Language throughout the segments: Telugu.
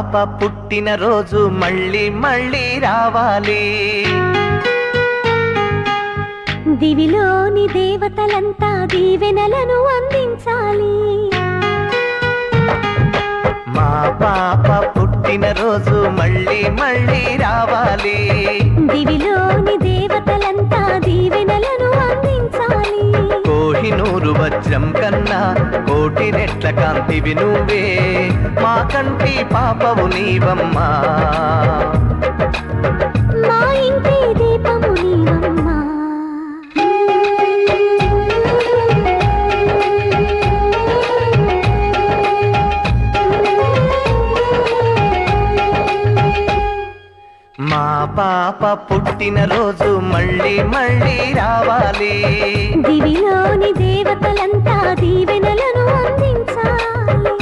పాప పుట్టిన రోజు మళ్ళీ మళ్ళీ రావాలి. దివిలోని దేవతలంతా దీవెనలను అందించాలి. మా పాప పుట్టిన రోజు మళ్ళీ మళ్ళీ రావాలి. దివిలోని దేవతలంతా దీవెనలను అందించాలి. కోహినూరు వజ్రం కన్నా కోటి రెట్ల కాంతివి నువ్వే, మా కంటి పాపవు నీవమ్మా, మా ఇంటి దీపము నీవమ్మా. మా పాప పుట్టిన రోజు మళ్ళీ మళ్ళీ రావాలి. దివిలోని దేవతలంతా దీవెనలను అందించాలి.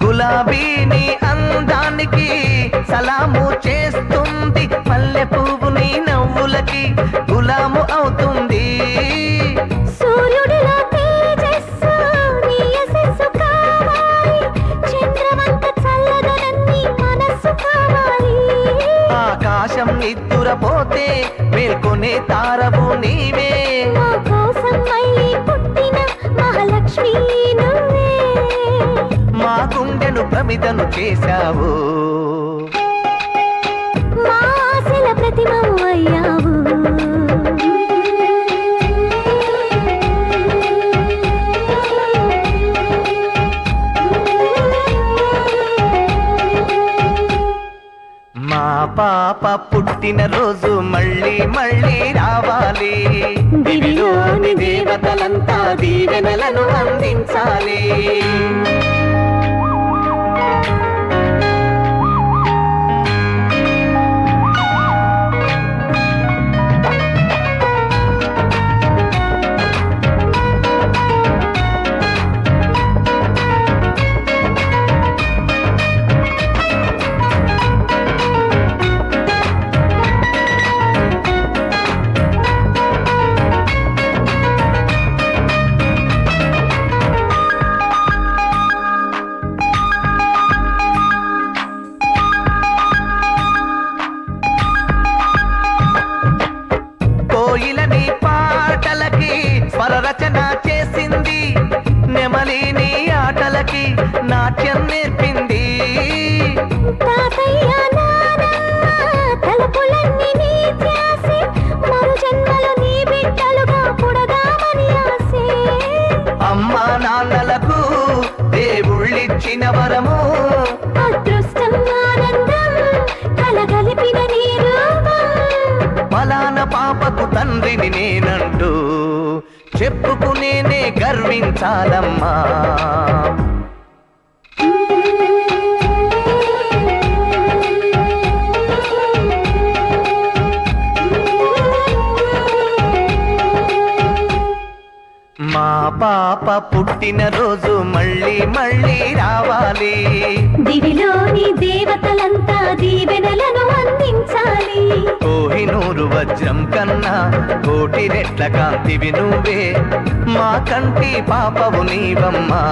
గులాబీని అందానికి సలాము చేస్తుంది, మల్లె పువ్వు నీ నవ్వులకి గులాము అవుతుంది. సూర్యుడిలో తేజస్సు నీ యశస్సు కావాలి, చంద్రవంక చల్లదనన్ని మనస్సు కావాలి. ఆకాశం నిద్దురపోతే మేల్కొనే తారవు నీవే, మా కోసం మళ్ళీ పుట్టిన మహాలక్ష్మి నువ్వే, మా గుండెను ప్రమిదను చేశావు, మా ఆశల ప్రతిమవు అయ్యావు. మా పాప పుట్టిన రోజు మళ్ళీ మళ్ళీ రావాలి. దివిలోని దేవతలంతా దీవెనలను అందించాలి. కోయిలని పాటలకి స్వరరచన చేసింది, నెమలిని ఆటలకి నాట్యం నేర్పింది. తాతయ్య నానమ్మ తలుపులన్నీ నీ ధ్యాసే, మరు జన్మలో నీ బిడ్డలుగా పుడదామని ఆసే. అమ్మా నాన్నలకు దేవుళ్ళిచ్చిన వరము, అదృష్టం ఆనందం కలగలిపిన నీ రూపం. ఫలాన పాపకు తండ్రిని నేనంటూ చెప్పుకునేనే గర్వించాలమ్మా. మా పాప పుట్టిన రోజు మళ్ళీ మళ్ళీ రావాలి. దివిలోని దేవతలంతా దీవెనలను అందించాలి. కోహినూరు వజ్రం కన్నా కోటి రెట్ల కాంతివి నువ్వే, మా కంటి పాపవు నీవమ్మా.